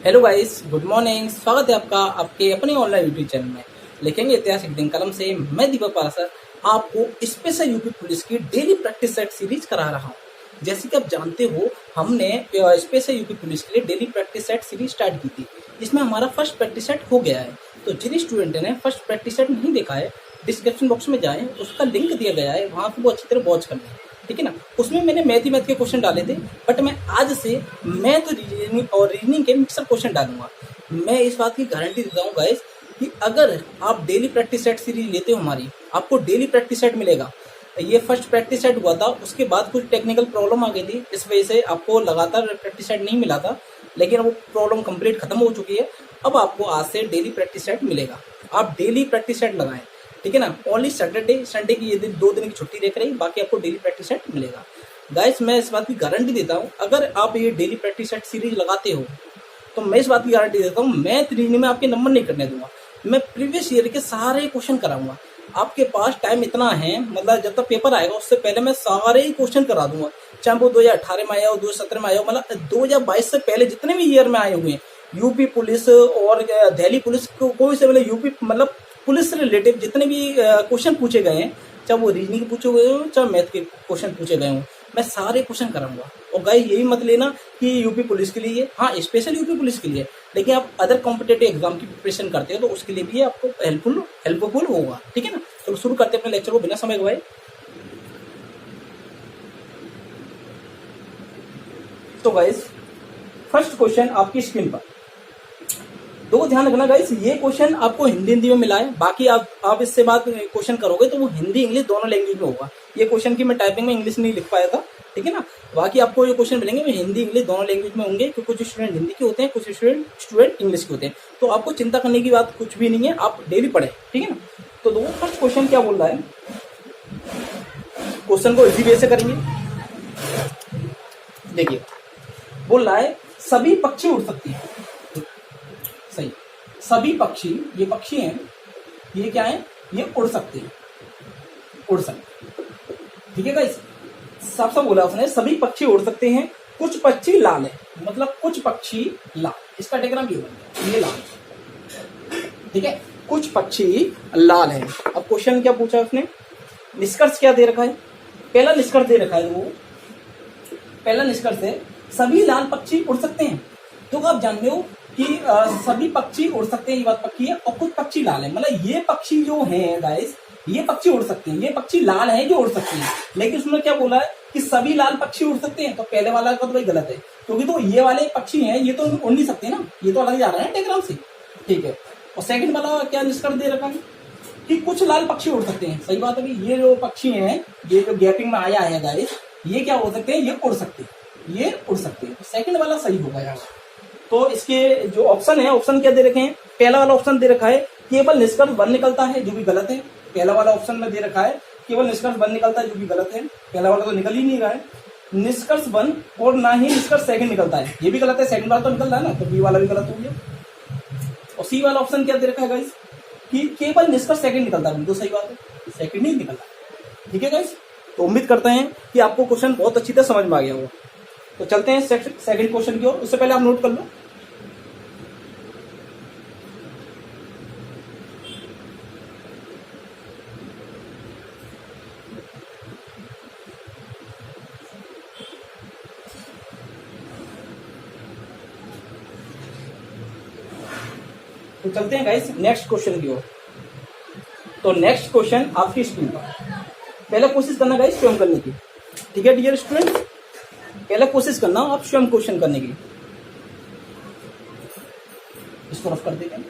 Hello guys, good morning. स्वागत है आपका आपके अपने ऑनलाइन यूट्यूब चैनल में। लिखेंगे इतिहास एक दिन कलम से। मैं दीपक पारासर आपको स्पेशल यूपी पुलिस की डेली प्रैक्टिस सेट सीरीज करा रहा हूँ। जैसे कि आप जानते हो, हमने स्पेशल यूपी पुलिस के लिए daily practice set series start की थी, जिसमें हमारा फर्स्ट प्रैक्टिस सेट हो गया है। तो जिन स्टूडेंट ने फर्स्ट प्रैक्टिस सेट नहीं देखा है, डिस्क्रिप्शन बॉक्स में जाएं, उसका लिंक दिया गया है, वहाँ पर वो अच्छी तरह वॉच कर लें। ठीक है ना। उसमें मैंने मैथ के क्वेश्चन डाले थे, बट मैं आज से मैथ रीजनिंग और रीजनिंग के मिक्सर क्वेश्चन डालूंगा। मैं इस बात की गारंटी देता हूँ गाइस कि अगर आप डेली प्रैक्टिस सेट सीरीज लेते हो हमारी, आपको डेली प्रैक्टिस सेट मिलेगा। ये फर्स्ट प्रैक्टिस सेट हुआ था, उसके बाद कुछ टेक्निकल प्रॉब्लम आ गई थी, इस वजह से आपको लगातार प्रैक्टिस सेट नहीं मिला था, लेकिन वो प्रॉब्लम कंप्लीट खत्म हो चुकी है। अब आपको आज से डेली प्रैक्टिस सेट मिलेगा। आप डेली प्रैक्टिस सेट लगाएं, ठीक है ना। ओनली सैटरडे संडे की ये दिन 2 दिन की छुट्टी देख रही, बाकी आपको डेली प्रैक्टिस सेट मिलेगा। गाइस, मैं इस बात की गारंटी देता हूँ, अगर आप ये डेली प्रैक्टिस सेट सीरीज लगाते हो तो मैं इस बात की गारंटी देता हूँ, मैथ रीजनिंग में आपके नंबर नहीं कटने दूंगा। मैं प्रीवियस ईयर के सारे क्वेश्चन कराऊंगा। आपके पास टाइम इतना है, मतलब जब तक पेपर आएगा उससे पहले मैं सारे ही क्वेश्चन करा दूंगा, चाहे वो 2018 में आया हो, 2017 में आया हो, मतलब 2022 से पहले जितने भी ईयर में आए हुए हैं, यूपी पुलिस और दिल्ली पुलिस को कोई से मतलब यूपी मतलब पुलिस से रिलेटेड जितने भी क्वेश्चन पूछे गए हैं, चाहे वो रीजनिंग के पूछे गए हो, चाहे मैथ के क्वेश्चन पूछे गए हों, मैं सारे क्वेश्चन कराऊंगा। और गाइस, यही मत लेना कि यूपी पुलिस के लिए, हाँ स्पेशल यूपी पुलिस के लिए, लेकिन आप अदर कॉम्पिटेटिव एग्जाम की प्रिपरेशन करते हो तो उसके लिए भी आपको हेल्पफुल होगा। ठीक है ना। तो शुरू करते हैं अपने लेक्चर को बिना समय गवाए। तो गाइस, फर्स्ट क्वेश्चन आपकी स्क्रीन पर, तो ध्यान रखना गाइस, ये क्वेश्चन आपको हिंदी में मिला है। बाकी आप इससे बाद क्वेश्चन करोगे तो वो हिंदी इंग्लिश दोनों लैंग्वेज में होगा। ये क्वेश्चन की मैं टाइपिंग में इंग्लिश नहीं लिख पाया था, ठीक है ना। बाकी आपको ये क्वेश्चन मिलेंगे वो हिंदी इंग्लिश दोनों लैंग्वेज में होंगे, क्योंकि कुछ स्टूडेंट हिंदी के होते हैं, कुछ स्टूडेंट इंग्लिश के होते हैं। तो आपको चिंता करने की बात कुछ भी नहीं है, आप डेली पढ़े, ठीक है ना। तो देखो फर्स्ट क्वेश्चन क्या बोल रहा है। क्वेश्चन को इसी वे से करेंगे। देखिए, बोल रहा है सभी पक्षी उड़ सकती है। सही, सभी पक्षी, ये पक्षी हैं, ये क्या है, ये उड़ सकते हैं, उड़ सकते। ठीक है गाइस, साफ साफ बोला उसने, सभी पक्षी उड़ सकते हैं, कुछ पक्षी लाल है, मतलब कुछ पक्षी लाल, इसका डायग्राम ये बन गया, ये लाल। ठीक है, कुछ पक्षी लाल है। अब क्वेश्चन क्या पूछा उसने, निष्कर्ष क्या दे रखा है। पहला निष्कर्ष दे रखा है, वो पहला निष्कर्ष है सभी लाल पक्षी उड़ सकते हैं। तो आप जानते हो कि सभी पक्षी उड़ सकते हैं, ये बात पक्की है। और कुछ पक्षी लाल है, मतलब ये पक्षी जो है गाइस, ये पक्षी उड़ सकते हैं, ये पक्षी लाल है जो उड़ सकते हैं। लेकिन उसमें क्या बोला है कि सभी लाल पक्षी उड़ सकते हैं, तो पहले वाला का तो भाई गलत है, क्योंकि तो ये वाले पक्षी हैं, ये तो उड़ नहीं सकते ना, ये तो अलग जा रहा है डायग्राम से। ठीक है। और सेकंड वाला क्या निष्कर्ष दे रखा है कि कुछ लाल पक्षी उड़ सकते हैं। सही बात है कि ये जो पक्षी हैं, ये जो गैपिंग में आया है गाइस, ये क्या हो सकते हैं, ये उड़ सकते हैं, ये उड़ सकते हैं। सेकंड वाला सही होगा यार। तो इसके जो ऑप्शन है, ऑप्शन क्या दे रखे हैं, पहला वाला ऑप्शन दे रखा है केवल निष्कर्ष 1 निकलता है, जो भी गलत है। पहला वाला ऑप्शन में दे रखा है केवल निष्कर्ष 1 निकलता है, जो भी गलत है। पहला वाला तो निकल ही नहीं रहा है, निष्कर्ष 1 और ना ही निष्कर्ष सेकंड निकलता है, ये भी गलत है। सेकंड वाला तो निकल रहा है ना, तो बी वाला भी गलत हो गया। और सी वाला ऑप्शन क्या दे रखा है गाइस कि केवल निष्कर्ष सेकंड निकलता है, तो सही बात है, सेकंड नहीं निकलता। ठीक है गाइस, तो उम्मीद करते हैं कि आपको क्वेश्चन बहुत अच्छी तरह समझ में आ गया होगा। तो चलते हैं सेकंड क्वेश्चन की ओर। उससे पहले आप नोट कर लो, तो चलते हैं गाइस नेक्स्ट क्वेश्चन की ओर। तो नेक्स्ट क्वेश्चन आपकी स्क्रीन पर, पहले कोशिश करना गाइस स्वयं करने की। ठीक है डियर स्टूडेंट, पहले कोशिश करना आप स्वयं क्वेश्चन करने की। इसको रफ कर देते हैं।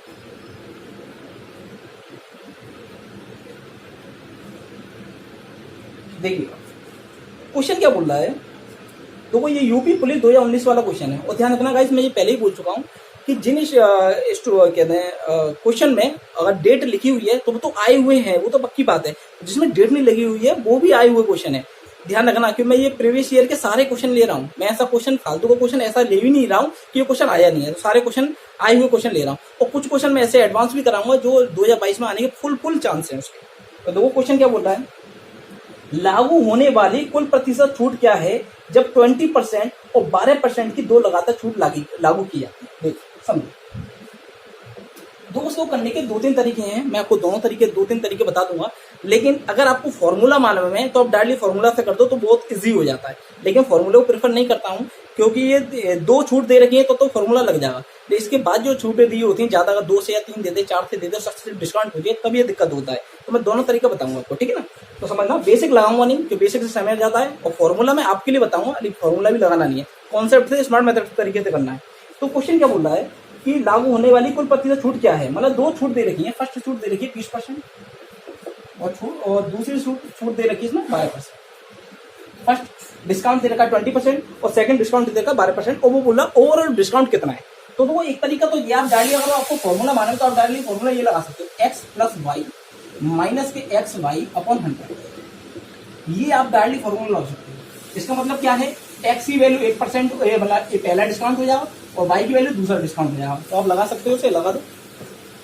देखिए क्वेश्चन क्या बोल रहा है, तो वो ये यूपी पुलिस 2019 वाला क्वेश्चन है। और ध्यान रखना गाइस, मैं ये पहले ही बोल चुका हूँ कि जिन कहते हैं क्वेश्चन में अगर डेट लिखी हुई है तो वो तो आए हुए हैं, वो तो पक्की बात है। जिसमें डेट नहीं लगी हुई है वो भी आए हुए क्वेश्चन है। ध्यान रखना कि मैं ये प्रीवियस ईयर के सारे क्वेश्चन ले रहा हूँ, मैं ऐसा क्वेश्चन फालतू का क्वेश्चन ऐसा ले भी नहीं रहा हूँ कि ये क्वेश्चन आया नहीं है। तो सारे क्वेश्चन आए हुए क्वेश्चन ले रहा हूँ, और कुछ क्वेश्चन मैं ऐसे एडवांस भी कराऊंगा जो 2022 में आने के फुल चांस है उसके। तो वो क्वेश्चन क्या बोल रहा है, लागू होने वाली कुल प्रतिशत छूट क्या है जब 20% और 12% की दो लगातार छूट लागू की जाती है। समझो दोस्तों, करने के 2-3 तरीके हैं। मैं आपको दोनों तरीके 2-3 तरीके बता दूंगा, लेकिन अगर आपको फॉर्मूला मालूम है तो आप डायरेक्टली फॉर्मूला से कर दो तो बहुत इजी हो जाता है। लेकिन फॉर्मूला को प्रेफर नहीं करता हूँ, क्योंकि ये 2 छूट दे रखी है तो फॉर्मूला लग जाएगा। तो इसके बाद जो छूटें दी होती हैं ज्यादा, अगर 2 से या 3 दे दे, 4 से दे दे, सबसे डिस्काउंट हो जाए, तब ये दिक्कत होता है। तो मैं दोनों तरीका बताऊंगा आपको, ठीक है ना। तो समझना, बेसिक लगाऊंगा नहीं कि बेसिक से समझ जाता है, और फॉर्मूला मैं आपके लिए बताऊंगा, लेकिन फॉर्मूला भी लगाना नहीं है, कॉन्सेप्ट से स्मार्ट मेथड तरीके से करना है। तो क्वेश्चन क्या बोल रहा है कि लागू होने वाली कुल प्रतिशत छूट क्या है। मतलब 2 छूट दे रखी है। फर्स्ट छूट दे रखी है 20% और दूसरी छूट दे रखी है इसमें 12%। फर्स्ट डिस्काउंट दे रखा है 20% और सेकंड डिस्काउंट दे रखा है 12%, और वो बोला ओवरऑल डिस्काउंट कितना है। तो वो एक तरीका तो ये आप डायरेक्टली, अगर आपको फॉर्मूला माने तो आप डायरेक्टली फॉर्मूला ये लगा सकते हो, एक्स प्लस वाई माइनस के एक्स वाई अपॉन 100। ये आप डायरेक्टली फॉर्मूला लगा सकते हो। इसका मतलब क्या है, एक्स की वैल्यू 8%, मतलब ये पहला डिस्काउंट हो जाएगा और वाई की वैल्यू दूसरा डिस्काउंट हो जाएगा। तो आप लगा सकते हो, उसे लगा दो।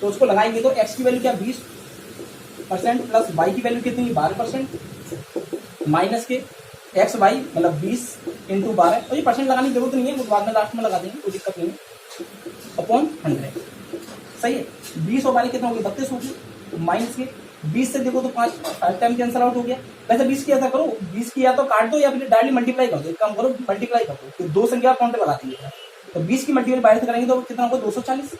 तो उसको लगाएंगे तो एक्स की वैल्यू क्या 20% प्लस वाई की वैल्यू कितनी 12% माइनस के एक्स वाई मतलब 20 इंटू 12, और ये परसेंट लगाने की जरूरत नहीं है, वो बाद में लास्ट में लगा देंगे, कोई दिक्कत नहीं है, अपॉन 100। सही है। 20 और 12 कितना हो गया 32 हो गया, माइनस के 20 से देखो तो 5 टाइम कैंसिल आउट हो गया। वैसे 20 किया था करो, 20 किया तो काट दो या फिर डायरेक्टली मल्टीप्लाई कर दो। एक काम करो, मल्टीप्लाई कर दो, तो 2 संख्या काउंटर लगा दीजिएगा। तो 20 की मल्टीप्लाई 12 से करेंगे तो कितना होगा 240।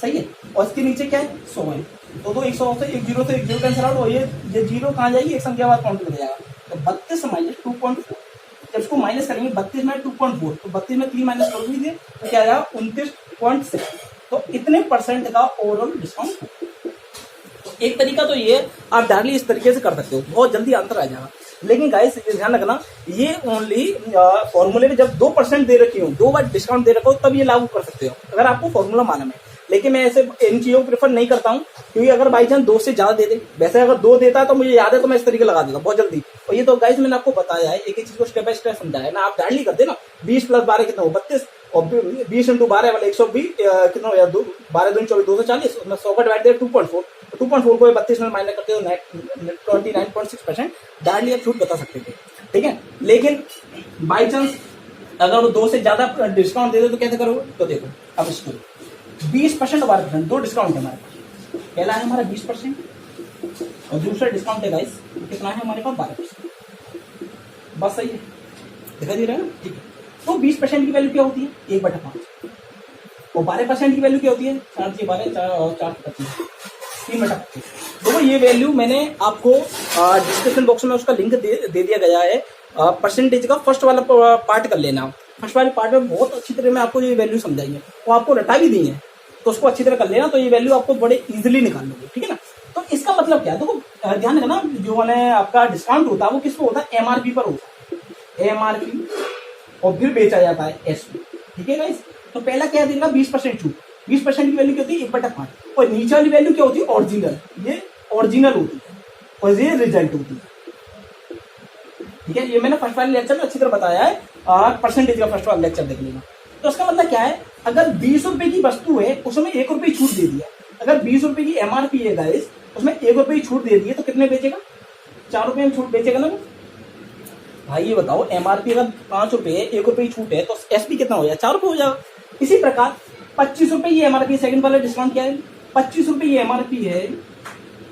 सही है। और इसके नीचे क्या है 100 है, तो 100 से एक जीरो कैंसिल आउट, और ये जीरो कहाँ जाएगी, एक संख्या बाद काउंट लग जाएगा। तो 32 माइनस 2.4, जब इसको माइनस करेंगे 32 में 2.4, तो 32 में 3 माइनस कर दीजिए तो क्या आएगा 29.6। तो इतने परसेंट का ओवरऑल डिस्काउंट। तो एक तरीका तो ये आप डायरेक्टली इस तरीके से कर सकते हो, बहुत जल्दी आंसर आ जाएगा। लेकिन गाइस ये ध्यान रखना, ये ओनली फॉर्मूले में जब 2% दे रखी हो, 2 बार डिस्काउंट दे रखा हो, तब ये लागू कर सकते हो अगर आपको फॉर्मूला मालूम है। लेकिन मैं ऐसे इन चीजों को प्रेफर नहीं करता हूँ, क्योंकि अगर बाई चांस 2 से ज्यादा दे दे, वैसे अगर 2 देता है तो मुझे याद है तो मैं इस तरीके लगा देता बहुत जल्दी। और ये तो गाइस मैंने आपको बताया है, एक एक चीज को स्टेप बाय स्टेप समझाया ना। आप डायरेक्टली करते ना, 20 प्लस 12 कितना हो 32, और 20 इंटू 12 वाले 120 कितना हो, 12 दूनी 24 240, उसमें 100 का डिवाइड 2.4, 2.4 को 32 में माइनस करते हो 29.6%। डायरेक्टली आप छूट बता सकते थे, ठीक है। लेकिन बाई चांस अगर वो 2 से ज्यादा डिस्काउंट दे दे तो कैसे करोगे। तो देखो अब इसको 20% और 12%, 2 डिस्काउंट है हमारे पास। पहला है हमारा 20% और दूसरा डिस्काउंट है गाइस कितना है हमारे पास 12%। बस सही है, दिखाई दे रहा है ना, ठीक है। तो 20% की वैल्यू क्या होती है 1/5, और 12% की वैल्यू क्या होती है 4 से 12 4 और 4 25 3/25। तो ये वैल्यू मैंने आपको डिस्क्रिप्शन बॉक्स में उसका लिंक दे दिया गया है। परसेंटेज का फर्स्ट वाला पार्ट कर लेना। फर्स्ट वाले पार्ट में बहुत अच्छी तरह मैं आपको ये वैल्यू समझाई है, वो आपको रटा भी दी है, तो उसको अच्छी तरह कर लेना, तो ये वैल्यू आपको बड़े इजीली निकाल लोगे, ठीक है ना। तो इसका मतलब क्या है, देखो ध्यान रखना, जो मैंने आपका डिस्काउंट होता है वो किस पे होता है, एमआरपी पर होता है, एमआरपी, और फिर बेचा जाता है एसपी, ठीक है गाइस। तो पहला क्या देगा 20% छूट, 20% की वैल्यू क्या होती है 1/5, और नीचे वाली वैल्यू क्या होती है ओरिजिनल, ये ओरिजिनल होती है और ये रिजल्ट होती है, ठीक है। ये मैंने फर्स्ट वाले लेक्चर में अच्छी तरह बताया है, परसेंटेज का फर्स्ट वाला लेक्चर देख लेना। तो इसका मतलब क्या है, अगर 20 रुपए की वस्तु है उसमें 1 रुपये छूट दे दिया, अगर 20 रुपए की एमआरपी है गाइस, उसमें 1 रुपये छूट दे दी है, तो कितने बेचेगा 4 रुपये में छूट बेचेगा ना भाई। ये बताओ एमआरपी अगर 5 रुपए है, 1 रुपये छूट है, तो एसपी कितना हो जाएगा 4 रुपये हो जाएगा। इसी प्रकार 25 रुपए ये एमआरपी, सेकंड वाला डिस्काउंट क्या है 25 रुपए ये एमआरपी है,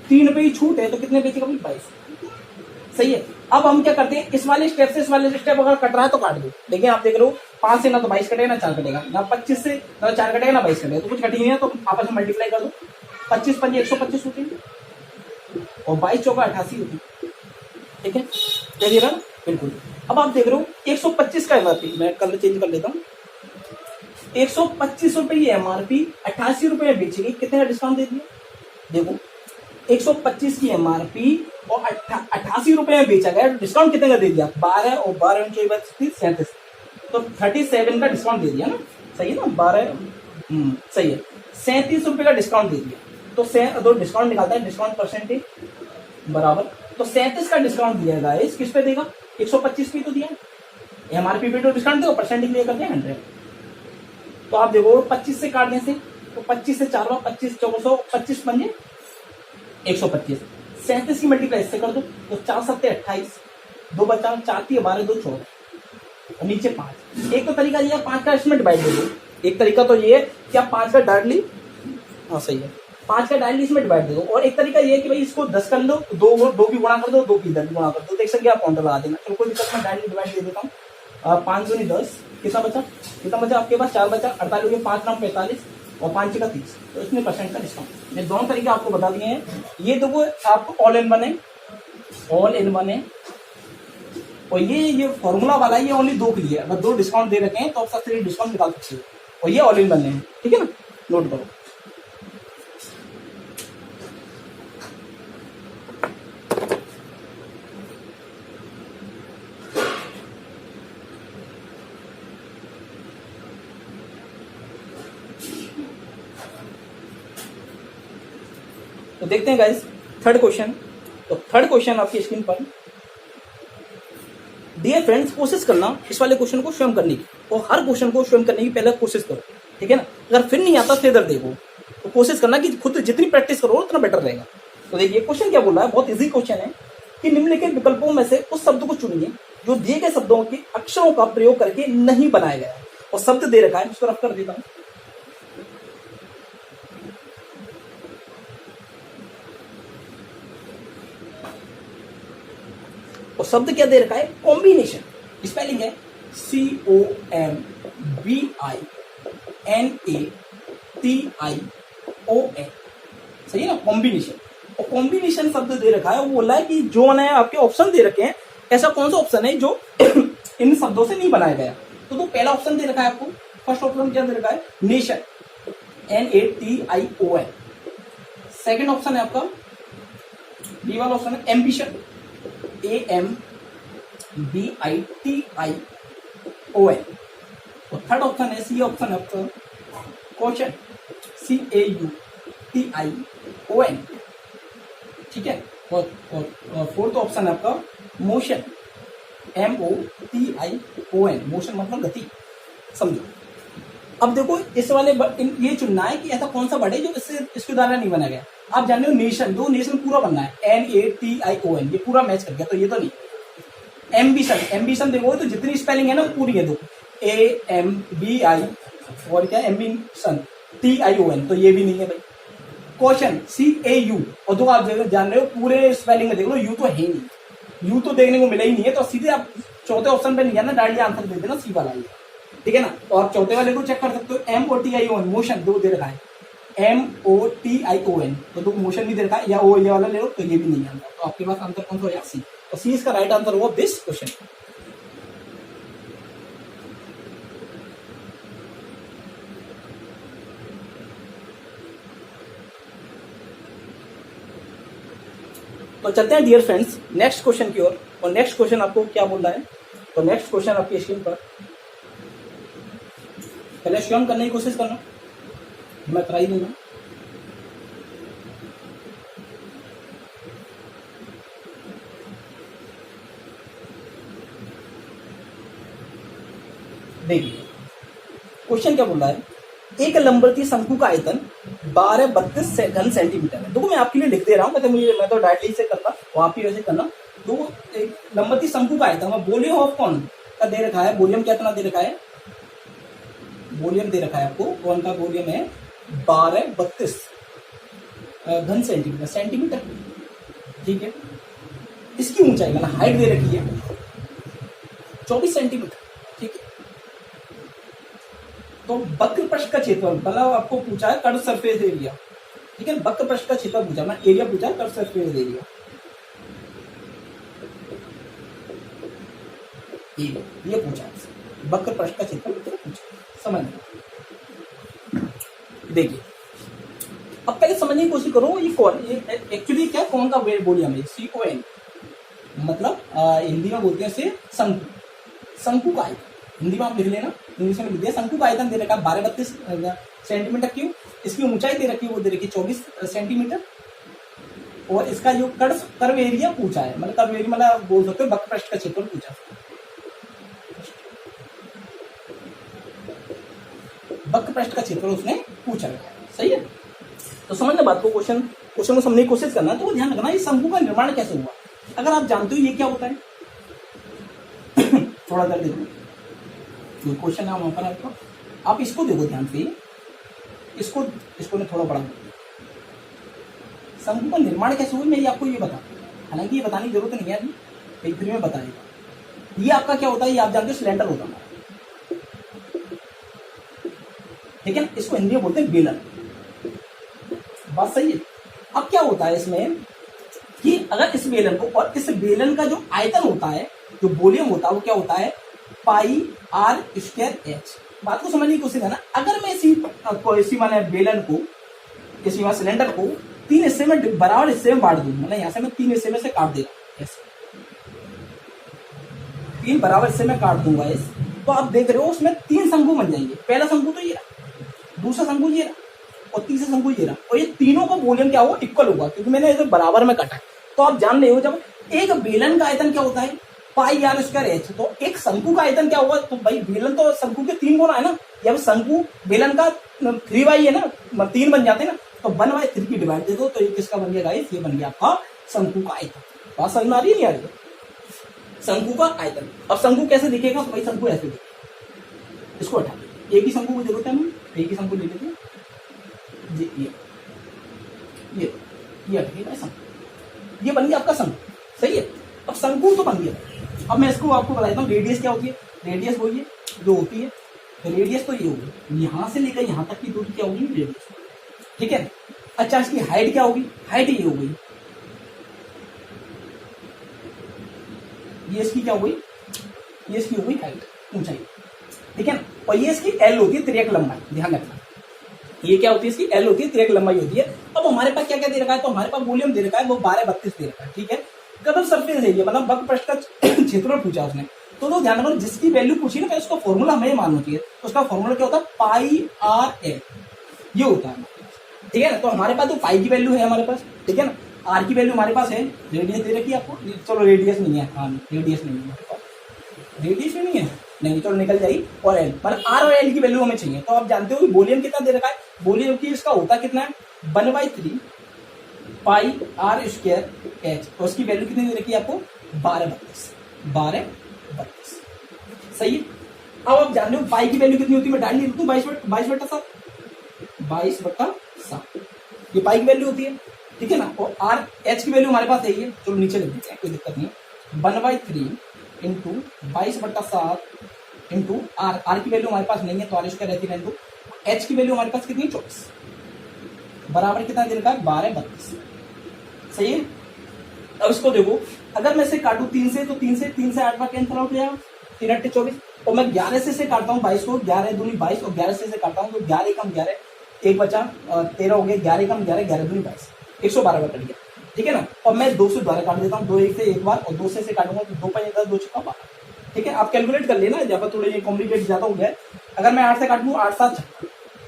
3 रुपये छूट है, तो कितने बेचेगा भाई 22। सही है। अब हम क्या करते हैं, इस वाले स्टेप से इस वाले स्टेप अगर कट रहा है तो काट दो। लेकिन आप देख लो 5 से ना तो 22 कटेगा ना 4 कटेगा, ना 25 से ना 4 कटेगा ना 22 कटेगा, तो कुछ कटी नहीं है, तो आपस में मल्टीप्लाई कर दो। 25 पंजे 125 होती है और 22 चौका 88 होती है, ठीक है। चलिए ना बिल्कुल। अब आप देख रहे हो 125 का एमआरपी, मैं कलर चेंज कर लेता हूँ, 125 रुपए की एमआरपी 88 रुपए में बेचेगी, कितने का डिस्काउंट दे दिया देखो। 125 की एमआरपी और 88 रुपए में बेचा गया, डिस्काउंट कितने का दे दिया 12 और 12 37, तो 37 का डिस्काउंट दे दिया ना। सही है ना 12 सही है, 37 रुपए का डिस्काउंट दे दिया। तो डिस्काउंट निकालता है, डिस्काउंट परसेंटेज बराबर, तो 37 का डिस्काउंट दिया गाइस, किस पे देगा 125 पे तो दिया, एमआरपी पे तो डिस्काउंट देगा, परसेंटेज ले करते हैं 100। तो आप देखो 25 से काटने से, तो 25 से 4 25 400 25 पंजे 125, 37 की मल्टीप्लाई इससे कर दो, तो 4 7 28, 2 बचा 4 3 12 2 14, और नीचे 5। एक तो तरीका दिया 5 का इसमें डिवाइड दे दो, एक तरीका तो ये है कि आप 5 का डायरेक्टली, हाँ सही है, 5 का डायरेक्टली इसमें डिवाइड दे दो। और एक तरीका ये है कि भाई इसको 10 कर लो, 2 की गुणा कर दो, 2 की इधर गुणा कर दो, देख सकते आप काउंटर लगा देना। चलो कोई दिक्कत नहीं, डायरेक्टली डिवाइड दे देता हूँ। 5 दूनी 10, कितना बचा आपके पास, 4 बचा, 48 हो गया, 5 नाम 45 और 5 का 30, तो इसमें परसेंट का डिस्काउंट। मैं दोनों तरीके आपको बता दिए हैं। ये देखो आपको ऑल इन वन है, ऑल इन वन है, और ये फॉर्मूला वाला ये ओनली 2 के लिए, अगर 2 डिस्काउंट दे रखे हैं तो आप सबसे डिस्काउंट निकाल सकते हो, और ये ऑल इन वन है, ठीक है ना, नोट करो। तो देखते हैं गाइस थर्ड क्वेश्चन। तो थर्ड क्वेश्चन आपकी स्क्रीन पर, डियर फ्रेंड्स, कोशिश करना इस वाले क्वेश्चन को स्वयं करने की, और हर क्वेश्चन को स्वयं करने की पहले कोशिश करो, ठीक है ना। अगर फिर नहीं आता फिर इधर देखो, तो कोशिश करना कि खुद जितनी प्रैक्टिस करो उतना बेटर रहेगा। तो देखिए क्वेश्चन क्या बोल रहा है, बहुत इजी क्वेश्चन है कि निम्नलिखित विकल्पों में से उस शब्द को चुनिए जो दिए गए शब्दों के अक्षरों का प्रयोग करके नहीं बनाया गया है। और शब्द दे रखा है, उसको रफ कर देता हूं। और शब्द क्या दे रखा है, कॉम्बिनेशन, स्पेलिंग है COMBINATION, सही है ना, कॉम्बिनेशन। और कॉम्बिनेशन शब्द दे रखा है, वो बोल रहा है कि जो मैंने आपके ऑप्शन दे रखे हैं, ऐसा कौन सा ऑप्शन है जो इन शब्दों से नहीं बनाया गया। तो पहला ऑप्शन दे रखा है आपको, फर्स्ट ऑप्शन क्या दे रखा है, नेशन, NATION। सेकेंड ऑप्शन है आपका, बी वाला ऑप्शन है एम्बिशन, AMBITION। और थर्ड ऑप्शन है, सी ऑप्शन है आपका, क्वेश्चन, CAUTION, ठीक है। और फोर्थ ऑप्शन है आपका मोशन, MOTION, मोशन मतलब गति, समझो। अब देखो इस वाले ये चुनना है कि ऐसा कौन सा वर्ड है जो इसके द्वारा नहीं बना गया। आप जान रहे हो नेशन, दो नेशन पूरा बनना है, NATION, ये पूरा मैच कर गया, तो ये तो नहीं। एम्बिशन, एम्बिशन देखो तो जितनी स्पेलिंग है ना वो पूरी है, दो AMBI और क्या एम्बिशन TION, तो ये भी नहीं है भाई। क्वेश्चन, CAU, और दो आप जान रहे हो पूरे स्पेलिंग में देख लो, यू तो है ही नहीं, यू तो देखने को मिला ही नहीं है, तो सीधे आप चौथे ऑप्शन पे नहीं जाना, डायरेक्टली आंसर दे देना सी वाला ही, ठीक है ना। और चौथे वाले को चेक कर सकते हो, MOTION, मोशन, दो दे रखा है, MOTION, तो दो मोशन भी दे रखा है, या ओ ये वाला ले लो, तो ये भी नहीं आता। तो आपके पास आंसर कौन सा हो जाएगा, सी। तो सी इसका राइट आंसर हुआ दिस क्वेश्चन। तो चलते हैं डियर फ्रेंड्स नेक्स्ट क्वेश्चन की ओर। और नेक्स्ट क्वेश्चन आपको क्या बोल रहा है, तो नेक्स्ट क्वेश्चन आपकी स्क्रीन पर, पहले स्वयं करने की कोशिश करना, मैं करा ही दूंगा। देखिए क्वेश्चन क्या बोल रहा है, एक लंबवती शंकु का आयतन 1232 घन सेंटीमीटर है। देखो मैं आपके लिए लिख दे रहा हूँ, मैं तो डायरेक्टली से करता, और आप ही वैसे करना। तो एक लंबवती शंकु का आयतन, वॉल्यूम ऑफ कौन का दे रखा है, वॉल्यूम कितना दे रखा है, वॉल्यूम दे रखा है आपको, कौन का वॉल्यूम है 1232 घन सेंटीमीटर, सेंटीमीटर, ठीक है। इसकी ऊंचाई मतलब हाइट दे रखी है 24 सेंटीमीटर, ठीक है। तो वक्र पृष्ठ का क्षेत्रफल मतलब आपको पूछा है कर्व सरफेस एरिया, ठीक है, वक्र पृष्ठ का क्षेत्रफल पूछा, मैं एरिया पूछा है, कर्व सरफेस एरिया, ये पूछा है, वक्र पृष्ठ का क्षेत्रफल पूछा, समझ। देखिए अब पहले समझने की कोशिश करो, ये कौन, ये एक्चुअली क्या कौन का वॉल्यूम है, CON, मतलब हिंदी में बोलते हैं इसे शंकु, शंकु का आयतन, हिंदी में आप लिख लेना, इंग्लिश में लिख दिया। शंकु का आयतन दे रखा है 1232 सेंटीमीटर क्यूब, इसकी ऊंचाई दे रखी है वो दे रखी है 24 सेंटीमीटर, और इसका जो कर्व एरिया पूछा है, मतलब कर्व एरिया मतलब बोल सकते हो वक्र पृष्ठ का क्षेत्रफल पूछा, वक्र पृष्ठ का क्षेत्रफल उसने पूछा है, सही है। तो समझना बात को, क्वेश्चन को समझने की कोशिश करना। तो ध्यान रखना ये शंकु का निर्माण कैसे हुआ, अगर आप जानते हो ये क्या होता है थोड़ा देर देखो, क्वेश्चन है वहां पर आपको, आप इसको देखो ध्यान से, इसको इसको मैं थोड़ा बड़ा कर दूं। शंकु का निर्माण कैसे हुआ मैं ये आपको ये बता, हालांकि ये बताने की जरूरत नहीं है, अभी एक दिन में बताएगा। ये आपका क्या होता है, ये आप जानते हो सिलेंडर होता है, ठीक है ना, इसको हिंदी में बोलते हैं बेलन। बात सही है। अब क्या होता है इसमें कि अगर इस बेलन को और इस बेलन का जो आयतन होता है, जो वॉल्यूम होता है, वो क्या होता है पाई आर स्क्वायर एच। बात को समझने की कोशिश करना। अगर मैं इसी माने बेलन को, इसी माने सिलेंडर को 3 हिस्से में, बराबर हिस्से में बांट दूं, मतलब यहाँ से मैं 3 हिस्से में से काट देगा, ऐसे 3 बराबर हिस्से में काट दूंगा इस, तो आप देख रहे हो उसमें 3 शंकु बन जाएंगे। पहला शंकु तो ये रहा, दूसरा शंकु ये रहा और तीसरा शंकु ये रहा, और ये तीनों का वॉल्यूम क्या होगा इक्वल होगा, क्योंकि मैंने इसे बराबर में काटा। तो आप जान रहे हो जब एक बेलन का आयतन क्या होता है पाई आर स्क्वायर एच, तो एक शंकु का आयतन क्या होगा, तो भाई बेलन तो शंकु के 3 गुना है ना, या शंकु बेलन का 3/, है ना, 3 बन जाते हैं ना, तो 1/3 की डिवाइड दे दो, तो ये किसका बन गया गाइस, ये बन गया आपका शंकु का आयतन। बात समझ में आ रही है नहीं आ रही है, शंकु का आयतन। अब शंकु कैसे दिखेगा, तो भाई शंकु ऐसे दिखेगा, इसको हटा दो, एक ही शंकु की जरूरत है, हम एक ही शंकु ले लेते हैं, ये हटेगा शंकु, ये बन गया आपका शंकु, सही है। अब शंकु तो बन गया। अब मैं इसको आपको बताता हूँ रेडियस क्या होती है। रेडियस वही है जो होती है, रेडियस तो ये होगी, यहां से लेकर यहां तक की दूरी क्या होगी रेडियस, ठीक है। अच्छा इसकी हाइट क्या होगी, हाइट ये हो गई, ये इसकी क्या हो गई, ये इसकी हो गई हाइट, ऊंचाई, ठीक है ना। और ये इसकी एल होती है, तिर्यक लंबाई, ध्यान रखना, ये क्या होती है इसकी एल होती है, तिर्यक लंबाई होती है। अब हमारे पास क्या क्या दे रखा है, तो हमारे पास वॉल्यूम दे रखा है वो 1232 दे रखा है, ठीक है। कदम सरफेस एरिया मतलब वक्र पृष्ठ का क्षेत्रफल पूछा उसने, तो ध्यान रखो जिसकी वैल्यू पूछी ना, उसका फॉर्मूला हमें मालूम चाहिए, तो उसका फॉर्मूला क्या होता है पाई आर एल, ये होता है, ठीक है ना। तो हमारे पास तो पाई की वैल्यू है हमारे पास, ठीक है ना, आर की वैल्यू हमारे पास है, रेडियस दे रखी है आपको, चलो रेडियस नहीं है, हाँ रेडियस नहीं है हमारे पास, रेडियस नहीं है, नहीं चलो निकल जाएगी, और एल पर आर और एल की वैल्यू हमें चाहिए। तो आप जानते हो वॉल्यूम कितना दे रखा है, वॉल्यूम की इसका होता कितना है 1/3 पाई आर स्क्वायर एच, तो उसकी वैल्यू कितनी दे रखी है आपको 1232, सही है। अब आप जान रहे हो पाई की वैल्यू कितनी होती है, मैं डाल नहीं दूं 22/7, ये पाई की वैल्यू होती है, ठीक है ना। और आर एच की वैल्यू हमारे पास यही है, चलो नीचे लिख देते हैं, कोई दिक्कत नहीं है, 1/3 इंटू 22/7 इंटू आर की वैल्यू हमारे पास नहीं है, तो आर स्क्वायर रहती है, इंटू एच की वैल्यू हमारे पास कितनी 24, बराबर कितना दे रखा है 1232, सही है। अब इसको देखो, अगर मैं इसे काटू 3 से, तो 3 से 8 बार कैंसिल आउट हो जाएगा, 3 8 24, और मैं 11 से काटता हूँ 22 को, 11 दूनी 22, और 11 से काटता हूँ तो 11 कम 11, 1 बचा और 13 हो गया, 11 कम 11, 11 दूनी 22, 112 बार कट गया, ठीक है ना। और मैं 2 से द्वारा काट देता हूँ, 2 1 से एक बार, और 2 से काटूंगा तो 2 5 10 2 6 12, ठीक है। आप कैलकुलेट कर लेना, जब थोड़ा ये कॉम्प्लिकेट ज्यादा हो गया है। अगर मैं 8 से काटूँ 8 7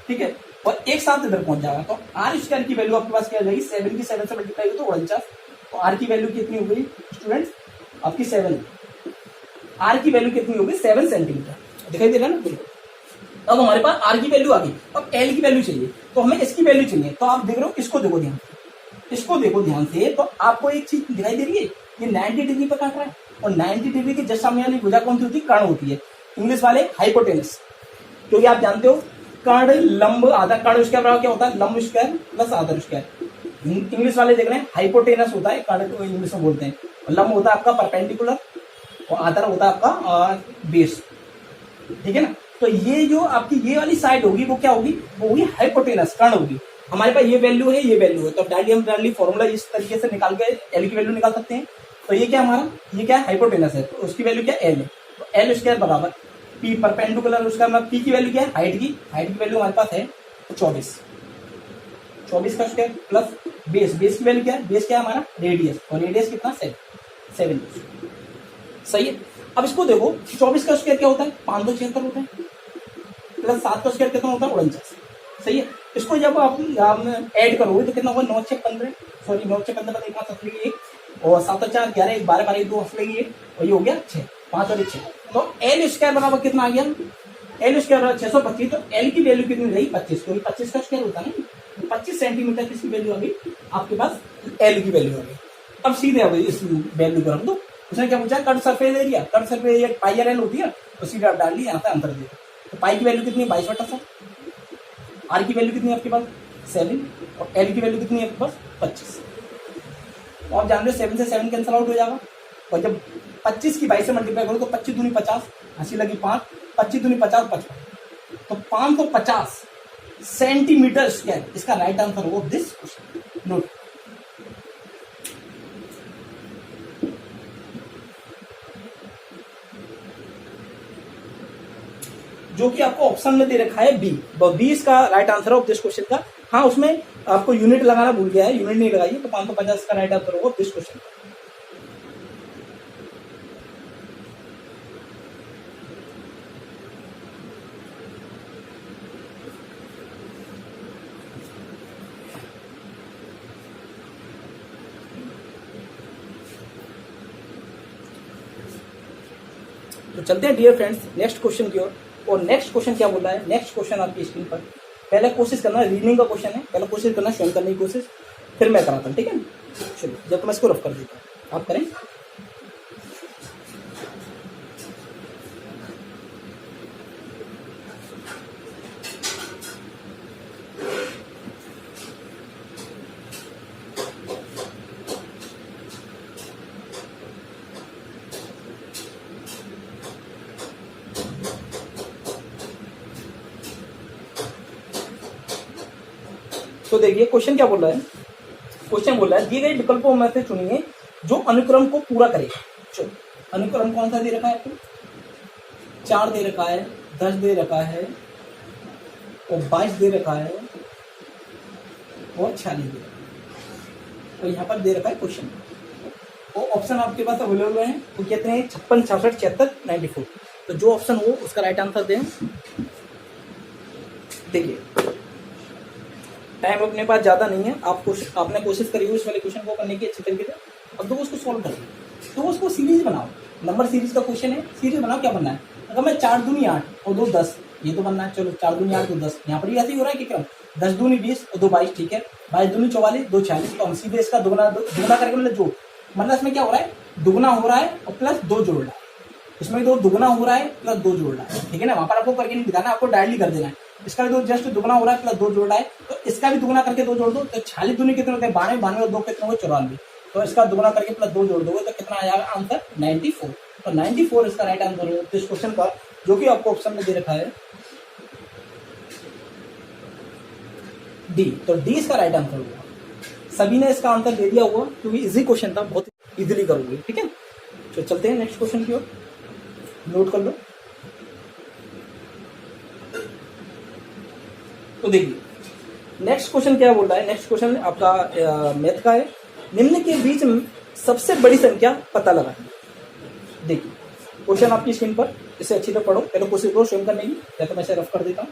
ठीक है, और एक साथ इधर पहुंच जाएगा, तो आर स्क्वायर की वैल्यू आपके पास क्या आ जाएगी, 7 की 7 से मल्टीप्लाई हो तो 49, तो आर की वैल्यू कितनी हो गई स्टूडेंट्स आपकी 7, आर की वैल्यू कितनी होगी 7 सेंटीमीटर, दिखाई दे रहा है ना बिल्कुल। अब हमारे पास आर की वैल्यू आ गई, अब एल की वैल्यू चाहिए, तो हमें इसकी वैल्यू चाहिए, तो आप देख रहे हो, इसको देखो ध्यान से, इसको देखो ध्यान से, तो आपको एक चीज दिखाई दे रही है, ये 90 डिग्री पर काट रहा है, और 90 डिग्री के जस्ट सामने वाली भुजा कौन सी होती है, कर्ण होती है, इंग्लिश वाले हाइपोटेनस, क्योंकि आप जानते हो कर्ण लंब आधा, कर्ण स्क्वायर बराबर क्या होता है लंब स्क्वायर प्लस आधा स्क्वायर, इंग्लिश वाले देख रहे हैं हाइपोटेनस होता है, कर्ण को इंग्लिश में बोलते हैं, लंब होता है आपका परपेंडिकुलर, और आधार होता है आपका बेस, ठीक है ना। तो ये जो आपकी ये वाली साइड होगी वो क्या होगी, वो होगी हाइपोटेनस, कर्ण होगी। हमारे पास ये वैल्यू है, ये वैल्यू है, तो डायरेक्टली फॉर्मूला इस तरीके से निकाल के एल की वैल्यू निकाल सकते हैं। तो ये क्या हमारा, ये क्या हाइपोटेनस है, तो उसकी वैल्यू क्या एल है, तो एल स्क्वायर बराबर पी परपेंडिकुलर, उसका मतलब पी की वैल्यू क्या है, हाइट की वैल्यू हमारे पास है 24 का स्क्वायर प्लस बेस की वैल्यू क्या है, बेस क्या है हमारा रेडियस, और रेडियस कितना 7, सही है। अब इसको देखो 24 का स्क्वायर क्या होता है 576 होता है, प्लस 7 का स्क्वायर कितना होता है 49, सही है। इसको जब आप ऐड करोगे तो कितना होगा 9 6 15, सॉरी 9 6 15 एक 5 1, और 7 और 4 11 1 12 12 2 हंस लेगी 1, और ये हो गया 6 5 और 6, तो एल स्क्वायर बराबर कितना आ गया, एल स्क्वायर बराबर 625, तो एल की वैल्यू कितनी रही 25, क्योंकि 25 का स्क्वायर होता है ना, 25 सेंटीमीटर किसकी वैल्यू आ गई आपके पास, एल की वैल्यू आ गई। अब सीधे अब इस वैल्यू को रख दो, उसने क्या पूछा cut surface area, cut surface area pi R L होती है, तो सीधे आप डाल ली, यहाँ पे अंतर दे दो, तो पाई की वैल्यू कितनी है 22/7, आर की वैल्यू कितनी है आपके पास 7 और एल की वैल्यू कितनी है आपके पास 25। तो आप जान रहे हो 7 से 7 कैंसिल आउट हो जाएगा और जब 25 की 22 से मल्टीप्लाई करो तो 25 दूनी 50, हंसी लगी 5, 25 दूनी 50 55, तो 550 सेंटीमीटर स्क्वायर इसका राइट आंसर होगा दिस क्वेश्चन। नोट जो कि आपको ऑप्शन में दे रखा है बी इसका राइट आंसर है दिस क्वेश्चन का। हाँ उसमें आपको यूनिट लगाना भूल गया है, यूनिट नहीं लगाइए, तो 550 का राइट आंसर होगा दिस क्वेश्चन का। तो चलते हैं डियर फ्रेंड्स नेक्स्ट क्वेश्चन की ओर। और नेक्स्ट क्वेश्चन क्या बोल रहा है, नेक्स्ट क्वेश्चन आपकी स्क्रीन पर, पहले कोशिश करना रीडिंग का क्वेश्चन है, पहले कोशिश करना स्वयं करने की कोशिश, फिर मैं कराता हूँ, ठीक है। चलो जब मैं इसको रफ कर देता हूँ आप करें। तो देखिए क्वेश्चन क्या बोल रहा है, क्वेश्चन बोल रहा है दिए गए विकल्पों में से चुनिए जो अनुक्रम को पूरा करेगा। चलो अनुक्रम कौन सा दे रखा है आपको, 4 दे रखा है, 10 दे रखा है और 22 दे रखा है और 46 दे रखा है। तो यहाँ पर दे रखा है क्वेश्चन, वो ऑप्शन आपके पास अवेलेबल है, वो कहते हैं 56, 66, 76, 94। तो जो ऑप्शन हो उसका राइट आंसर दें। देखिए टाइम अपने पास ज़्यादा नहीं है, आपने कोशिश करी हो इस वाले क्वेश्चन को करने की अच्छी तरीके से, अब तो उसको सॉल्व कर लो, तो उसको सीरीज बनाओ, नंबर सीरीज का क्वेश्चन है, सीरीज बनाओ। क्या बनना है, अगर मैं 4 दूनी 8 और 2 10, ये तो बनना है। चलो 4 दूनी 8 2 10, यहाँ पर भी ऐसे ही हो रहा है कि क्या 10 दूनी 20 और 2 22, ठीक है, 22 दूनी 44 2 46, तो हम सीधे इसका दुगना करके मतलब जो मतलब इसमें क्या हो रहा है, दुगना हो रहा है और प्लस 2 जोड़ रहा है, इसमें दो दुगना हो रहा है प्लस 2 जोड़ रहा है, ठीक है ना। वहां पर आपको करके नहीं दिखाना, आपको डायरेक्टली कर देना है। इसका भी 2 जस्ट दुगना हो रहा है प्लस 2 जोड़ रहा है, तो इसका भी दुगना करके 2 जोड़ दो, तो 46 दूनी कितने होते हैं 92, 92 और 2 कितने हुए 94, तो इसका दुगना करके प्लस 2 जोड़ दोगे तो कितना आ जाएगा आंसर 94। तो 94 इसका राइट आंसर है इस क्वेश्चन का, जो कि आपको ऑप्शन में दे रखा है डी। तो डी इसका राइट आंसर होगा। सभी ने इसका आंसर दे दिया होगा क्योंकि इजी क्वेश्चन था, बहुत इजीली करोगे, ठीक है। तो चलते हैं नेक्स्ट क्वेश्चन की ओर, नोट कर लो। तो देखिए नेक्स्ट क्वेश्चन क्या बोल रहा है, नेक्स्ट क्वेश्चन आपका मैथ का है। निम्न के बीच में सबसे बड़ी संख्या पता लगाएं। देखिए क्वेश्चन आपकी स्क्रीन पर, इसे अच्छी तरह पढ़ो, पहले कोशिश करो स्वयं करने की, या तो मैं इसे रफ कर देता हूं।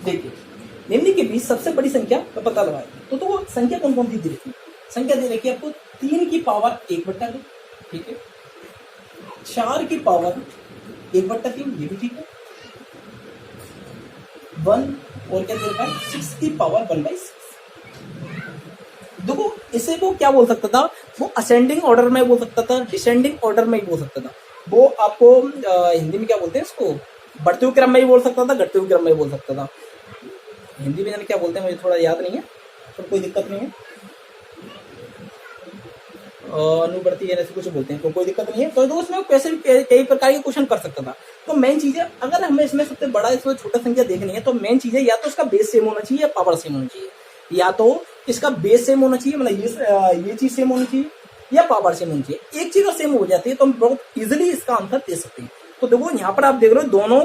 देखिए निम्न के बीच सबसे बड़ी संख्या का पता लगाएं। तो वो संख्या कौन कौन सी दे रखी है, संख्या दे रखी है आपको 3 की पावर 1/2, ठीक है, 4 की पावर 1/3, ये भी ठीक है, 1 और क्या दे रखा है 6 की पावर 1/6। देखो इसे वो क्या बोल सकता था, वो असेंडिंग ऑर्डर में बोल सकता था, डिसेंडिंग ऑर्डर में ही बोल सकता था। वो आपको हिंदी में क्या बोलते हैं इसको, बढ़ते हुए क्रम में ही बोल सकता था, घटते हुए क्रम में ही बोल सकता था। हिंदी में क्या बोलते हैं मुझे थोड़ा याद नहीं है, तो कोई दिक्कत नहीं है, अनुवर्ती ऐसे कुछ बोलते हैं, तो कोई दिक्कत नहीं है। तो दोस्त में कैसे कई प्रकार के क्वेश्चन कर सकता था। तो मेन चीज है, अगर हमें इसमें सबसे बड़ा इसमें छोटा संख्या देखनी है, तो मेन चीज है या तो इसका बेस सेम होना चाहिए या पावर सेम होना चाहिए, या तो इसका बेस सेम होना चाहिए, मतलब ये चीज सेम होनी चाहिए, या पावर सेम होनी चाहिए। एक चीज अगर सेम हो जाती है तो हम बहुत इजिली इसका आंसर दे सकते हैं। तो देखो यहाँ पर आप देख रहे हो दोनों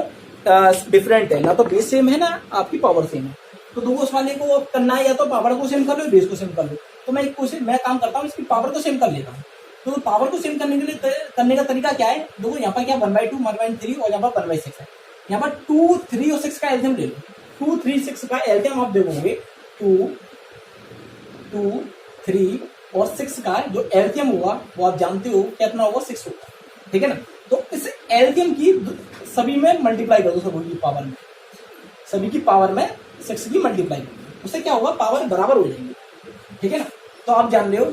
डिफरेंट है, ना तो बेस सेम है ना आपकी पावर सेम है। तो दो उस वाले को करना है, या तो पावर को सेम कर लो, बेस को सेम कर लो। तो मैं एक क्वेश्चन मैं काम करता हूँ, इसकी पावर को सेम कर लेता हूँ। तो पावर को सेम करने के लिए करने का तरीका क्या है, देखो यहाँ पर क्या 1/2 1/3 और यहाँ पर 1/6 है। यहाँ पर 2 3 और 6 का एल्सियम ले लो, 2 3 6 का एल्सियम आप देखोगे 2 2 3 और 6 का जो एल्सियम होगा वो आप जानते हो कितना होगा 6 होगा, ठीक है ना। तो इस एल्सियम की सभी में मल्टीप्लाई कर दो, सभी की पावर में, सभी की पावर में 6 की मल्टीप्लाई कर दो, उससे क्या होगा पावर बराबर हो जाएगी, ठीक है ना। तो आप जान रहे हो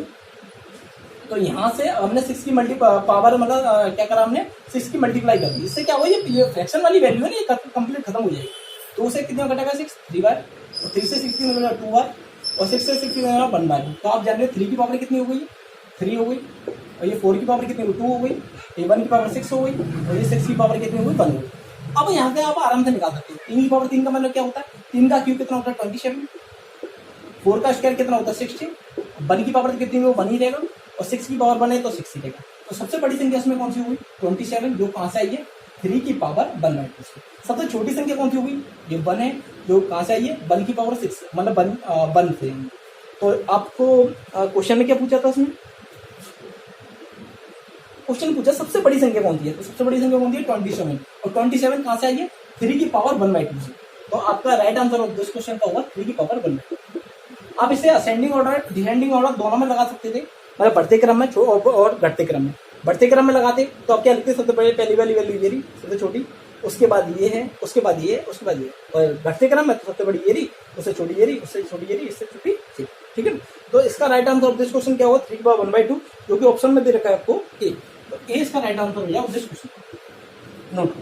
तो यहाँ से हमने 6 की पावर मतलब क्या करा हमने 6 की मल्टीप्लाई कर दी। इससे क्या हुआ, ये फ्रैक्शन वाली वैल्यू है ना, ये कंप्लीट खत्म हो जाएगी। तो उसे कितने में कटेगा 6 3 बार, 3 से 16 में 2 बार, और 6 से 16 में 1 बार। तो आप जान रहे 3 की पावर कितनी हो गई, 3 हो गई, और ये 4 की पावर कितनी हो गई, 2 हो गई, ये 1 की पावर 6 हो गई, और ये 6 की पावर कितनी हो गई, 1 हो गई। अब यहाँ से आप आराम से निकाल सकते हो 3 की पावर 3 का मतलब क्या होता है, 3 का क्यूब कितना होता है 27, 4 का स्क्वायर कितना होता है 60, 1 की पावर कितनी हो 1 ही रहेगा, और 6 की पावर 1 है तो 6 ही रहेगा। तो सबसे बड़ी संख्या इसमें कौन सी हुई 27, जो कहाँ से आई है 3 की पावर 1/2 से। सबसे छोटी संख्या कौन सी हुई, ये 1 है, जो कहाँ से आई है 1 की पावर 6 मतलब 1 से। तो आपको क्वेश्चन में क्या पूछा था, उसमें क्वेश्चन पूछा सबसे बड़ी संख्या कौन सी है, तो सबसे बड़ी संख्या कौन सी है 27, और 27 कहाँ से आई है 3 की पावर 1/2 से। तो आपका right answer of this question का होगा 3 की पावर 1/2। आप इसे असेंडिंग ऑर्डर डिसेंडिंग ऑर्डर दोनों में लगा सकते थे, मतलब बढ़ते क्रम में और घटते क्रम में। बढ़ते क्रम में लगाते तो आप क्या लिखते, सबसे पहले पहली वाली वैल्यू ये रही सबसे छोटी, उसके बाद ये है, उसके बाद ये, उसके बाद ये, और घटते क्रम में तो सबसे बड़ी ये रही, उससे छोटी ये रही, उससे छोटी ये रही, इससे छोटी ये, ठीक है। तो इसका right answer of this question क्या होगा 3 की पावर 1/2, जो कि ऑप्शन में दे रखा है आपको ए। तो ए इसका राइट आंसर हो जाएगा दिस क्वेश्चन, नोट।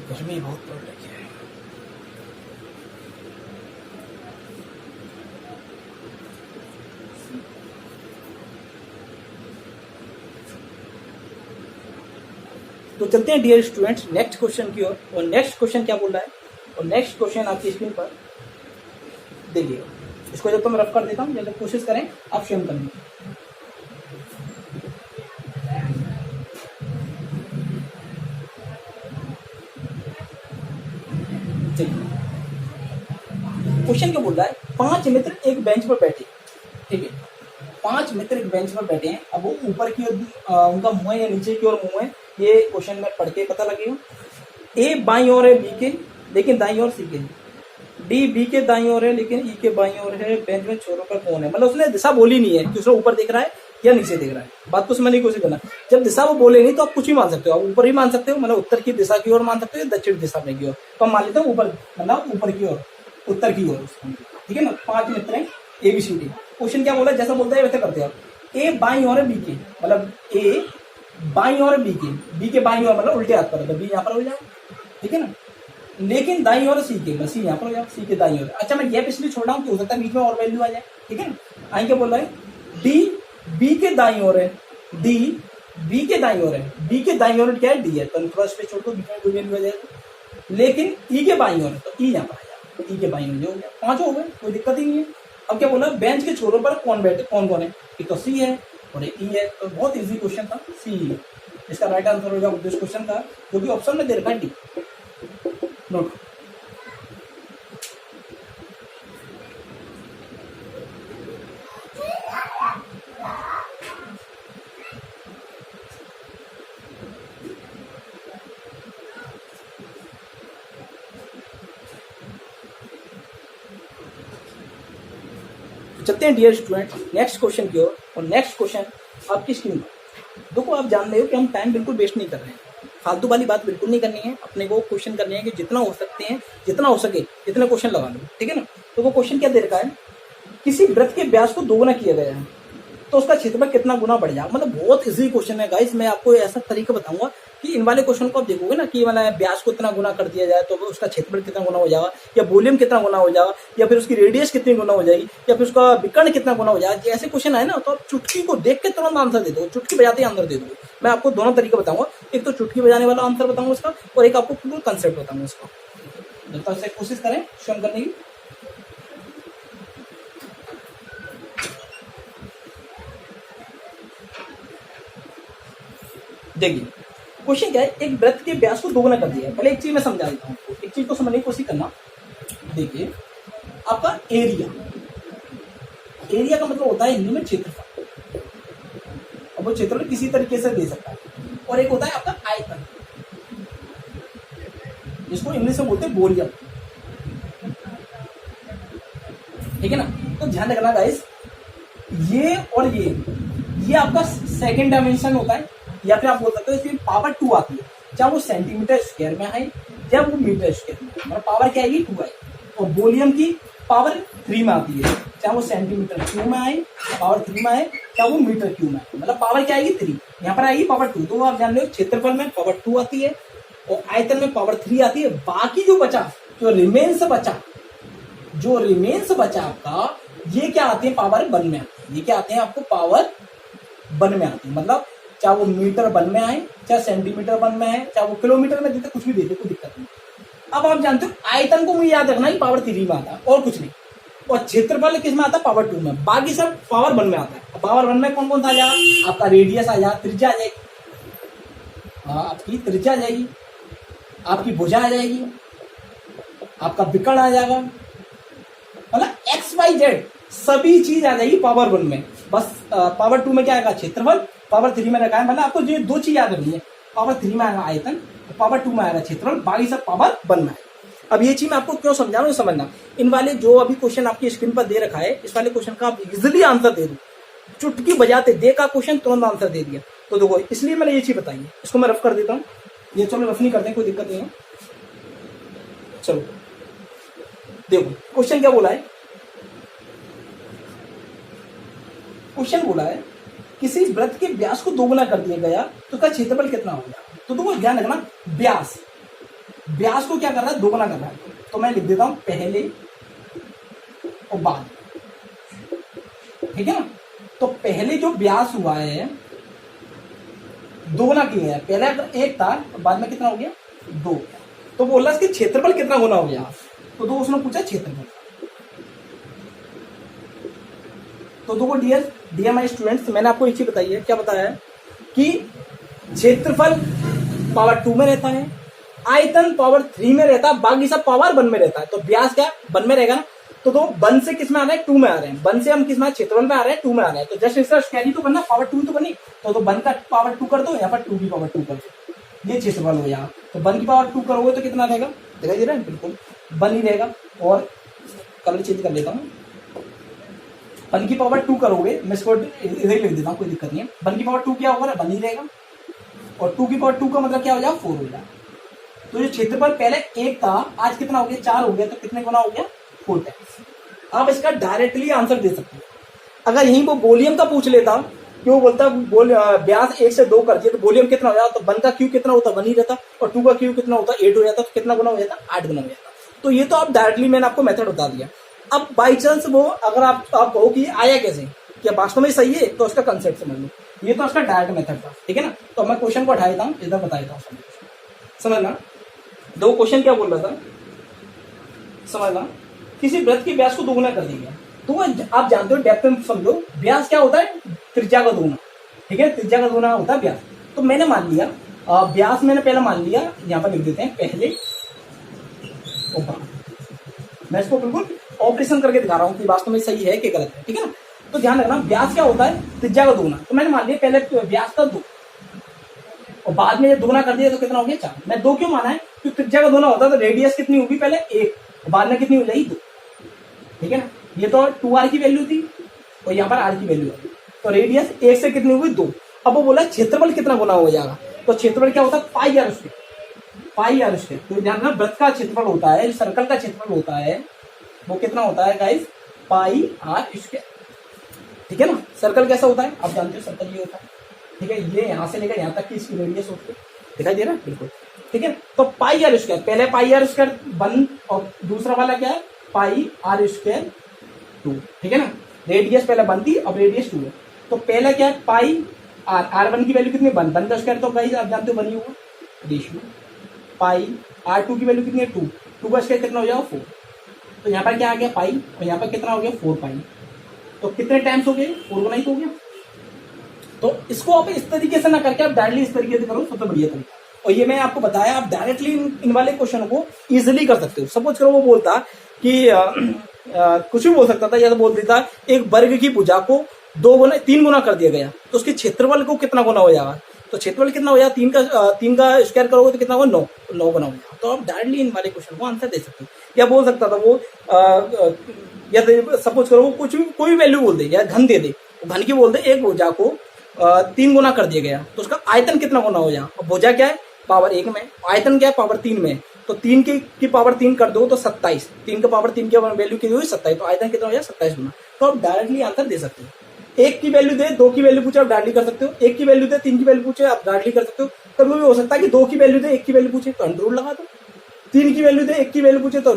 गर्मी बहुत पड़ रही है। तो चलते हैं डियर स्टूडेंट्स नेक्स्ट क्वेश्चन की ओर। और नेक्स्ट क्वेश्चन क्या बोल रहा है, और नेक्स्ट क्वेश्चन आपकी स्क्रीन पर देखिएगा। इसको जब तो मैं रफ कर देता हूँ, जब कोशिश करें आप स्वयं करेंगे। क्वेश्चन क्या बोल रहा है, 5 मित्र एक बेंच पर बैठे, ठीक है, 5 मित्र एक बेंच पर बैठे हैं। अब वो ऊपर की ओर उनका मुंह है या नीचे की ओर मुंह है, ये क्वेश्चन में पढ़ के पता लगेगा। ए बाई ओर है बी के, लेकिन दाई ओर सी के। डी बी के दाई ओर है, लेकिन ई के बाई ओर है। बेंच में छोरों का कौन है, मतलब उसने दिशा बोली नहीं है कि उसने ऊपर देख रहा है या नीचे देख रहा है। बात को समझने की कोशिश करना, जब दिशा वो बोले नहीं तो आप कुछ भी मान सकते हो, आप ऊपर ही मान सकते हो, मतलब उत्तर की दिशा की ओर मान सकते हो, दक्षिण दिशा में की ओर। तो हम मान लेते हैं ऊपर, मतलब ऊपर की ओर, उत्तर की ओर, ठीक है ना। 5 मित्र हैं A B C D. Question क्या बोला, जैसा बोलता है वैसे करते हैं आप। ए बाई ओर है बी के, मतलब ए बाई ओर है बी के बाई ओर मतलब उल्टे हाथ पर, तो बी यहाँ पर हो जाए, ठीक है ना। लेकिन दाई ओर सी के, सी यहाँ पर हो जाए, सी के दाई ओर। अच्छा मैं गैप इसलिए छोड़ रहा हूँ कि हो सकता है बीच में और वैल्यू आ जाए, ठीक है ना। आई क्या बोल रहा है, डी बी के दाई ओर है, डी बी के दाई ओर है, बी के दाई ओर क्या है डी है, तो थोड़ा स्पेस छोड़ दो, बीच में कोई वैल्यू आ जाएगा। लेकिन ई के बाई ओर है, तो ई यहाँ पर आ जाए, तो ई के बाई ओर हो गया, 5 हो गए, कोई दिक्कत ही नहीं है। अब क्या बोला, बेंच के छोरों पर कौन बैठे, कौन कौन है, एक तो सी है और एक ई है। तो बहुत इजी क्वेश्चन था, सी। इसका राइट आंसर हो जाएगा उस क्वेश्चन का, जो कि ऑप्शन में दे रखा है डी, नोट। चलते हैं डियर स्टूडेंट नेक्स्ट क्वेश्चन की ओर। और नेक्स्ट क्वेश्चन आपकी स्क्रीन पर। देखो आप जान रहे हो कि हम टाइम बिल्कुल वेस्ट नहीं कर रहे हैं, फालतू वाली बात बिल्कुल नहीं करनी है। अपने को क्वेश्चन करने हैं कि जितना हो सकते हैं, जितना हो सके इतने क्वेश्चन लगा लो, ठीक है ना। तो वो क्वेश्चन क्या दे रखा है, किसी वृत्त के व्यास को दोगुना किया गया है तो उसका क्षेत्रफल कितना गुना बढ़ जाएगा। मतलब बहुत इजी क्वेश्चन है गाइस। मैं आपको ऐसा तरीका बताऊंगा कि इन वाले क्वेश्चन को आप देखोगे ना कि मतलब व्यास को इतना गुना कर दिया जाए तो उसका क्षेत्रफल कितना गुना हो जाएगा, या वॉल्यूम कितना गुना हो जाएगा, या फिर उसकी रेडियस कितनी गुना हो जाएगी, या फिर उसका विकर्ण कितना गुना हो जाएगा। ऐसे क्वेश्चन है ना, तो आप चुटकी को देख के तुरंत आंसर दे दो, चुटकी बजाते आंसर दे दो। मैं आपको दोनों तरीके बताऊंगा, एक तो चुटकी बजाने वाला आंसर बताऊंगा उसका, और एक आपको पूरा कंसेप्ट बताऊंगा उसका। जब तक कोशिश करें स्वयं करने की। देखिए क्वेश्चन क्या है, एक वृत्त के व्यास को दोगुना कर दिया है। पहले एक चीज मैं समझा देता हूँ, एक चीज को समझने की कोशिश करना। देखिए आपका एरिया, एरिया का मतलब होता है हिंदी में क्षेत्रफल। अब वो क्षेत्रफल किसी तरीके से दे सकता है। और एक होता है आपका आयतन, इसको इंग्लिश में बोलते हैं वॉल्यूम, ठीक है ना। तो ध्यान रखना गाइस, ये और ये आपका सेकंड डायमेंशन होता है, या फिर आप बोल सकते हो इसकी पावर 2 आती है, चाहे वो सेंटीमीटर स्क्वायर में है या वो मीटर स्क्वायर में, मतलब पावर क्या आएगी 2 आएगी। और वॉल्यूम की पावर 3 में आती है, चाहे वो सेंटीमीटर क्यूब में आए पावर 3 में आए, चाहे वो मीटर क्यूब में आए, मतलब पावर क्या आएगी 3, यहाँ पर आएगी पावर 2। तो आप जान लो क्षेत्रफल में पावर 2 आती है और आयतन में पावर 3 आती है। बाकी जो बचा, जो रिमेन्स बचा आपका, ये क्या आते हैं पावर 1 में आते हैं। ये क्या आते हैं आपको पावर 1 में आते हैं, मतलब चाहे वो मीटर 1 में आए, चाहे सेंटीमीटर 1 में आए, चाहे वो किलोमीटर में देते, कुछ भी देते, कोई दिक्कत नहीं। अब आप जानते हो आयतन को मुझे याद रखना ही पावर 3 में आता है और कुछ नहीं, और क्षेत्रफल किस में आता है पावर 2 में, बाकी सब पावर 1 में आता है। पावर 1 में कौन कौन सा आ जाएगा, आपका रेडियस आ जाएगा, त्रिज्या आ जाएगी, आपकी त्रिज्या आ जाएगी, आपकी भुजा आ जाएगी, आपका विकर्ण आ जाएगा, मतलब XYZ सभी चीज आ जाएगी पावर 1 में। बस पावर 2 में क्या आएगा क्षेत्रफल, पावर 3 में रखा है, मतलब आपको ये 2 चीज याद रखनी है, पावर 3 में आएगा आयतन, पावर 2 में आएगा क्षेत्रफल, बाकी सब पावर 1 में आएगा। अब ये चीज मैं आपको क्यों समझा रहा हूँ समझना, इन वाले जो अभी क्वेश्चन आपकी स्क्रीन पर दे रखा है, इस वाले क्वेश्चन का आप इजिली आंसर दे दो, चुटकी बजाते देखा क्वेश्चन तुरंत आंसर दे दिया, तो देखो इसलिए मैंने ये चीज बताई है। इसको मैं रफ कर देता हूँ, ये चलो रफ नहीं करते हैं, कोई दिक्कत नहीं है। चलो देखो क्वेश्चन क्या बोला है, क्वेश्चन बोला है किसी वृत्त के व्यास को 2 गुना कर दिया गया तो उसका क्षेत्रफल कितना हो गया। तो देखो ध्यान रखना, व्यास को क्या कर रहा है 2 गुना कर रहा है, तो मैं लिख देता हूं पहले और बाद, ठीक है ना। तो पहले जो व्यास हुआ है 2 गुना किया है, पहले अगर 1 था तो बाद में कितना हो गया 2, तो बोल रहा है इसके क्षेत्रफल कितना गुना हो गया, तो दो उसने पूछा क्षेत्रफल। तो देखो डियर माय स्टूडेंट्स, मैंने आपको एक चीज बताई है, क्या बताया है कि क्षेत्रफल पावर 2 में रहता है, आयतन पावर 3 में रहता है, बाकी सब पावर 1 में रहता है। तो व्यास क्या 1 में रहेगा ना, तो 1 से किस में आ रहा है 2 में आ रहे हैं, 1 से हम किस में क्षेत्रफल में आ रहे हैं 2 में आ रहे हैं, तो जस्ट इसका कैरी तो करना, पावर 2 तो करनी, तो 1 का पावर 2 कर दो, यहाँ पर 2 की पावर 2 कर दो, ये क्षेत्रफल हो यहाँ। तो 1 की पावर 2 करोगे तो कितना रहेगा, दिखाई दे रहा है, बिल्कुल 1 ही रहेगा। और कलर चेंज कर लेता हूँ, 1 की पावर 2 करोगे, मैं इसको इधर ही लिख देता हूँ, कोई दिक्कत नहीं है। 1 की पावर 2 क्या होगा, 1 ही रहेगा, और 2 की पावर 2 का मतलब क्या हो जाएगा 4 हो जाएगा। तो जो क्षेत्रफल पहले 1 था, आज कितना हो गया 4 हो गया, तो कितने गुना हो गया 4 टाइम्स। आप इसका डायरेक्टली आंसर दे सकते हो। अगर यहीं वो वॉल्यूम का पूछ लेता, क्यों बोलता व्यास 1 से 2 कर दिया, तो वॉल्यूम कितना हो जाता, तो 1 का क्यू कितना होता 1 ही रहता, और 2 का क्यू कितना होता 8 हो जाता, तो कितना गुना हो जाता 8 गुना हो जाता। तो ये तो आप डायरेक्टली मैंने आपको मेथड बता दिया। अब बाई चांस वो अगर आप कहो कि आया कैसे, क्या वास्तव में सही है, तो उसका कंसेप्ट समझ लो, ये तो उसका डायरेक्ट मेथड था, ठीक है ना। तो मैं क्वेश्चन को उठाया था, इधर बताया था, समझना। दो क्वेश्चन क्या बोल रहा था समझना, किसी वृत्त के व्यास को 2 गुना कर दिया, तो आप जानते हो डेप्थ में समझो, व्यास क्या होता है त्रिज्या का 2 गुना, ठीक है, त्रिज्या का 2 गुना होता है व्यास। तो मैंने मान लिया व्यास, मैंने पहले मान लिया, यहाँ पर लिख देते हैं पहले और बाद। मैं इसको बिल्कुल ऑपरेशन करके दिखा रहा हूँ कि वास्तव में सही है कि गलत है, ठीक है ना। तो ध्यान रखना, व्यास क्या होता है त्रिज्या का 2 गुना, तो मैंने मान लिया पहले व्यास का 2 और बाद में 2 गुना कर दिया, तो कितना हो गया 4। मैं 2 क्यों माना है, क्योंकि त्रिज्या का 2 गुना होता है, तो रेडियस कितनी होगी पहले 1 और बाद में कितनी हो जाएगी 2, ठीक है ना। ये तो 2r की वैल्यू थी और यहाँ पर r की वैल्यू है, तो रेडियस 1 से कितनी होगी 2। अब वो बोला क्षेत्रफल कितना गुना हो जाएगा, तो क्षेत्रफल क्या होता है पाई आर स्क्वायर। तो ध्यान रखना, वृत्त का क्षेत्रफल होता है, सर्कल का क्षेत्रफल होता है, वो कितना होता है गाइस पाई आर स्क्वायर, ठीक है ना। सर्कल कैसा होता है आप जानते हो, सर्कल ये होता है, ठीक है, ये यहाँ से लेकर यहाँ तक की इसकी रेडियस होती है, दिखाई दे रहा है बिल्कुल, ठीक है। तो पाई आर स्क्वायर, पहले पाई आर स्क्वायर 1 और दूसरा वाला क्या है पाई आर स्क्वायर 2, ठीक है ना। रेडियस पहले 1 थी, अब रेडियस 2 है, तो पहला क्या है पाई R1 की वैल्यू कितनी 1 का स्क्वायर, तो गाइस आप जानते हो 1 ही होगा, रेशियो पाई R2 की वैल्यू कितनी है 2 का स्क्वायर कितना हो जाएगा 4, तो यहाँ पर क्या आ गया पाई और यहाँ पर कितना हो गया 4 पाई, तो कितने टाइम्स हो गए 4 गुना ही तो हो गया। तो इसको आप इस तरीके से ना करके आप डायरेक्टली इस तरीके से करो, सबसे बढ़िया तरीका। और ये मैं आपको बताया, आप डायरेक्टली इन वाले क्वेश्चन को इजिली कर सकते हो। सपोज करो वो बोलता कि कुछ भी बोल सकता था, या तो बोल देता एक वर्ग की भुजा को 3 गुना कर दिया गया, तो उसके क्षेत्रफल को कितना गुना हो जाएगा, तो क्षेत्रफल कितना हो जाएगा, 3 का स्क्वायर करोगे तो कितना होगा, 9 बना हो जाएगा। तो आप डायरेक्टली इन वाले क्वेश्चन को आंसर दे सकते हो। या बोल सकता था वो या सपोज करो वो कुछ भी कोई वैल्यू बोल दे या घन दे दे, घन की बोल दे, एक भुजा को 3 गुना कर दिया गया तो उसका आयतन कितना गुना हो जाए। अब भुजा क्या है, पावर 1 में, आयतन क्या है, पावर 3 में, तो 3 की पावर 3 कर दो तो 27, 3 का पावर 3 की वैल्यू कितनी हुई, 27, तो आयतन कितना हो जाए, 27 गुना। तो आप डायरेक्टली आंसर दे सकते हो। 1 की वैल्यू दे, 2 की वैल्यू पूछे, आप डायरेक्टली कर सकते हो। 1 की वैल्यू दे, 3 की वैल्यू पूछे, आप डायरेक्टली कर सकते हो। कभी भी हो सकता है कि 2 की वैल्यू दे, 1 की वैल्यू पूछे तो अंडर रूट लगा दो, 3 की वैल्यू दे, 1 की वैल्यू पूछे तो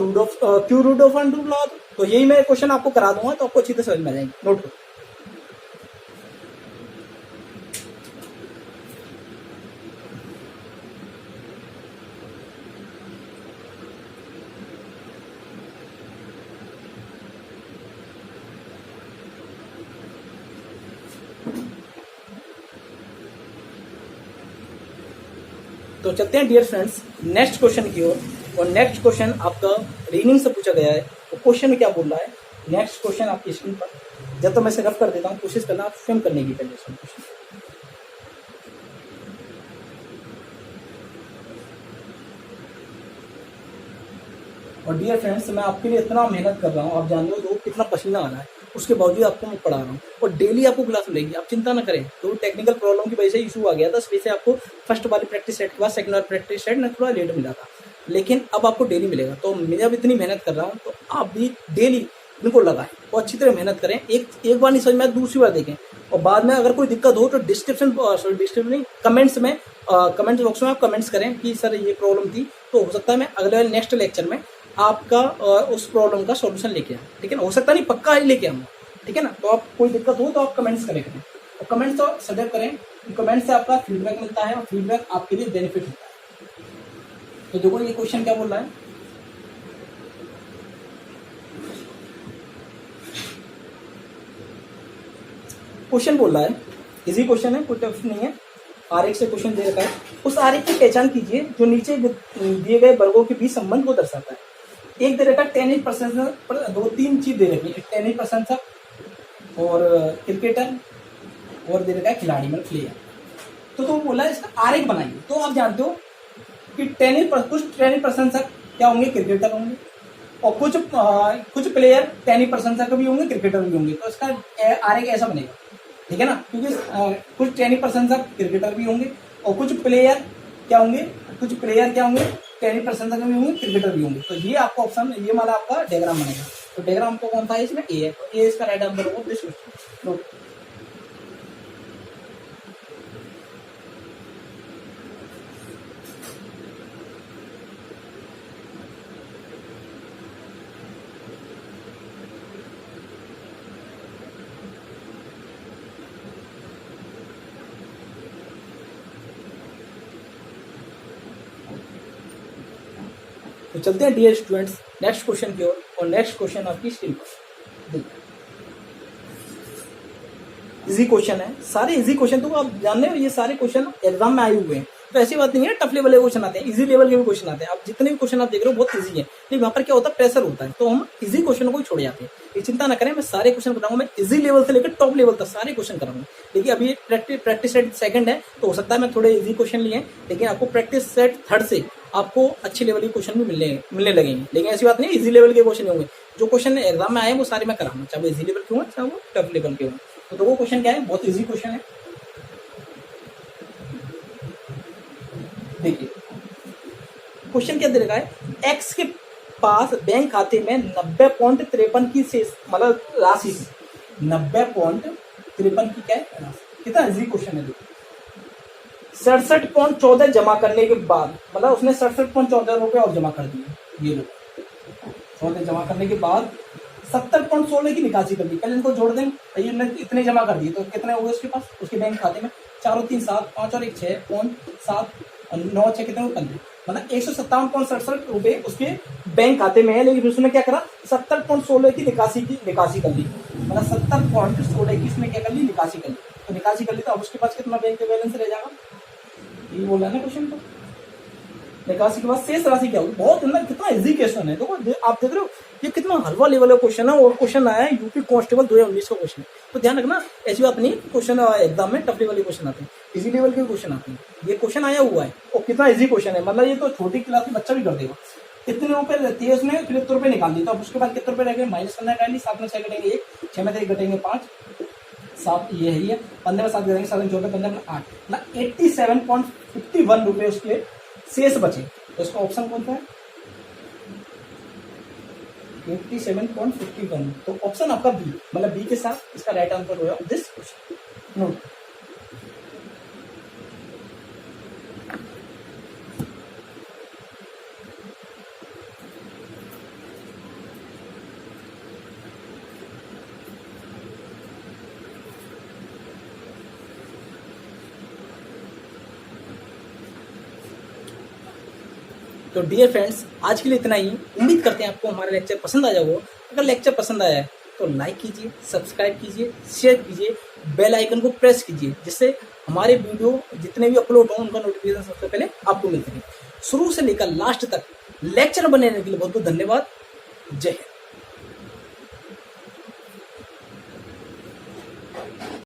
cube root of under root लगा दो। तो यही मैं क्वेश्चन आपको करा दूंगा तो आपको अच्छी तरह समझ में आ जाएंगे। नोट करो। तो चलते हैं डियर फ्रेंड्स नेक्स्ट क्वेश्चन की ओर। और नेक्स्ट क्वेश्चन आपका रीजनिंग से पूछा गया है। तो क्वेश्चन में क्या बोल रहा है, नेक्स्ट क्वेश्चन आपकी स्क्रीन पर, जब तक मैं इसे रफ कर देता हूँ, कोशिश करना आप स्वयं करने की पहले क्वेश्चन। और डियर फ्रेंड्स मैं आपके लिए इतना मेहनत कर रहा हूँ, आप जान लो तो कितना पसीना आ रहा है, उसके बावजूद आपको मैं पढ़ा रहा हूँ और डेली आपको क्लास मिलेगी, आप चिंता ना करें। तो टेक्निकल प्रॉब्लम की वजह से इशू आ गया था, इस वजह से आपको फर्स्ट वाली प्रैक्टिस सेट के बाद सेकंड वाली प्रैक्टिस सेट में थोड़ा लेट मिला था, लेकिन अब आपको डेली मिलेगा। तो मैं जब इतनी मेहनत कर रहा हूँ तो आप भी डेली इनको लगाएं और अच्छी तरह मेहनत करें। एक बार नहीं समझ में, दूसरी बार देखें और बाद में अगर कोई दिक्कत हो तो डिस्क्रिप्शन नहीं, कमेंट्स में कमेंट बॉक्स में आप कमेंट्स करें कि सर ये प्रॉब्लम थी, तो हो सकता है मैं अगले नेक्स्ट लेक्चर में आपका उस प्रॉब्लम का सॉल्यूशन लेके आऊँ, ठीक है ना। हो सकता नहीं, पक्का ही लेके आऊँ, ठीक है ना। तो आप कोई दिक्कत हो तो आप कमेंट्स करें और कमेंट्स तो सदैव करें, कमेंट से आपका फीडबैक मिलता है और फीडबैक आपके लिए बेनिफिट होता है। तो देखो ये क्वेश्चन क्या बोल रहा है, क्वेश्चन बोल रहा है, इजी क्वेश्चन है, कोई टफ नहीं है। आरेख से क्वेश्चन दे रखा है, उस आरेख की पहचान कीजिए जो नीचे दिए गए वर्गों के बीच संबंध को दर्शाता है। एक दे रखा है टेनिस प्रशंसक, 2-3 चीज दे रखी है, टेनिस प्रशंसक और क्रिकेटर और दे रखा है खिलाड़ी मतलब प्लेयर। तो बोला इसका आरेख बनाइए। तो आप जानते हो कि कुछ टेनिस प्रशंसक क्या होंगे, क्रिकेटर होंगे, और कुछ प्लेयर टेनिस प्रशंसक भी होंगे, क्रिकेटर भी होंगे। तो इसका आरेख ऐसा बनेगा, ठीक है ना, क्योंकि कुछ टेनिस प्रशंसक क्रिकेटर भी होंगे और कुछ प्लेयर क्या होंगे, टेनिस प्रशंसक भी होंगे, क्रिकेटर भी होंगे। तो ये आपका ऑप्शन, ये वाला आपका डायग्राम बनेगा। तो डायग्राम आपको कौन सा है, इसमें ए है, तो ए इसका राइट आंसर होगा दिस क्वेश्चन। तो चलते हैं डियर स्टूडेंट्स नेक्स्ट क्वेश्चन की ओर। और नेक्स्ट क्वेश्चन आपकी स्क्रीन पर इजी क्वेश्चन है, सारे इजी क्वेश्चन। तो आप जान रहे हो ये सारे क्वेश्चन एग्जाम में आए हुए हैं, तो ऐसी बात नहीं है, टफ लेवल के क्वेश्चन आते हैं, इजी लेवल के भी क्वेश्चन आते हैं। आप जितने भी क्वेश्चन आप देख रहे हो बहुत इजी है, लेकिन वहाँ पर क्या होता है, प्रेशर होता है, तो हम इजी क्वेश्चन को ही छोड़ जाते हैं। ये चिंता ना करें, मैं सारे क्वेश्चन कराऊंगा, मैं इजी लेवल से लेकर टॉप लेवल तक सारे क्वेश्चन कराऊंगा। लेकिन अभी प्रैक्टिस सेट सेकंड है, तो हो सकता है मैं थोड़े इजी क्वेश्चन लिए, लेकिन आपको प्रैक्टिस सेट थर्ड से आपको अच्छे लेवल के क्वेश्चन भी मिलने लगेंगे। लेकिन ऐसी बात नहीं, इजी लेवल के क्वेश्चन होंगे, जो क्वेश्चन एग्जाम में आए वो सारे मैं कराऊंगा, चाहे वो इजी लेवल के हों चाहे वो टफ लेवल के हों। तो वो क्वेश्चन क्या है, बहुत इजी क्वेश्चन है। देखिए क्वेश्चन क्या दे रखा है, एक्स के पास बैंक खाते में 90.53 की शेष मतलब राशि, 90.53 की क्या है राशि, कितना इजी क्वेश्चन है। देखिए 67.14 जमा करने के बाद, मतलब उसने 67.14 रुपए और जमा कर दिए, ये लोग 14 जमा करने के बाद 70.16 की निकासी कर दी। पहले इनको जोड़ दें, इतने जमा कर दिए तो कितने हो गए उसके पास, उसके बैंक खाते में 4 और 3 7, 5 और 1 6, 7 और 9 6 कितने 15, मतलब 157.67 रुपए उसके बैंक खाते में है। लेकिन उसने क्या करा, 70.16 की निकासी कर ली, मतलब 70.16 की इसने क्या कर ली, निकासी कर ली। तो निकासी कर ली तो अब उसके पास कितना बैंक का बैलेंस रह जाएगा, ये बोला ना क्वेश्चन को। निकासी के बाद शेष राशि क्या होगी। बहुत मतलब कितना इजी क्वेश्चन है। देखो आप देख रहे हो ये कितना हलवा लेवल का क्वेश्चन है, और क्वेश्चन आया है यूपी कांस्टेबल 2019 का क्वेश्चन है। तो ध्यान रखना, ऐसी बात नहीं क्वेश्चन एग्जाम में टफ लेवल के क्वेश्चन आते हैं, इजी लेवल के क्वेश्चन आते हैं। ये क्वेश्चन आया हुआ है और कितना इजी क्वेश्चन है, मतलब ये तो छोटी क्लास के बच्चा भी कर देगा। कितने रुपए रहती है उसमें, 73 रुपए निकाल दी। तो अब उसके बाद कितने रुपए रह गए, माइनस करना है, 7 में 6 घटेंगे 1, 6 में 3 घटेंगे 5, 7 ये है, 15 में 7 घटेंगे 7 में 14, 15 में 8 ना 87.51 रुपए उसके शेष बचे। तो इसका ऑप्शन कौन सा है, 87.51। तो ऑप्शन आपका बी, मतलब बी के साथ इसका राइट आंसर होगा दिस क्वेश्चन। नोट तो डियर फ्रेंड्स, आज के लिए इतना ही। उम्मीद करते हैं आपको हमारा लेक्चर पसंद आया होगा। अगर लेक्चर पसंद आया है तो लाइक कीजिए, सब्सक्राइब कीजिए, शेयर कीजिए, बेल आइकन को प्रेस कीजिए, जिससे हमारे वीडियो जितने भी अपलोड हों उनका नोटिफिकेशन सबसे पहले आपको मिल सके। शुरू से लेकर लास्ट तक लेक्चर बनने के लिए बहुत बहुत धन्यवाद। जय हिंद।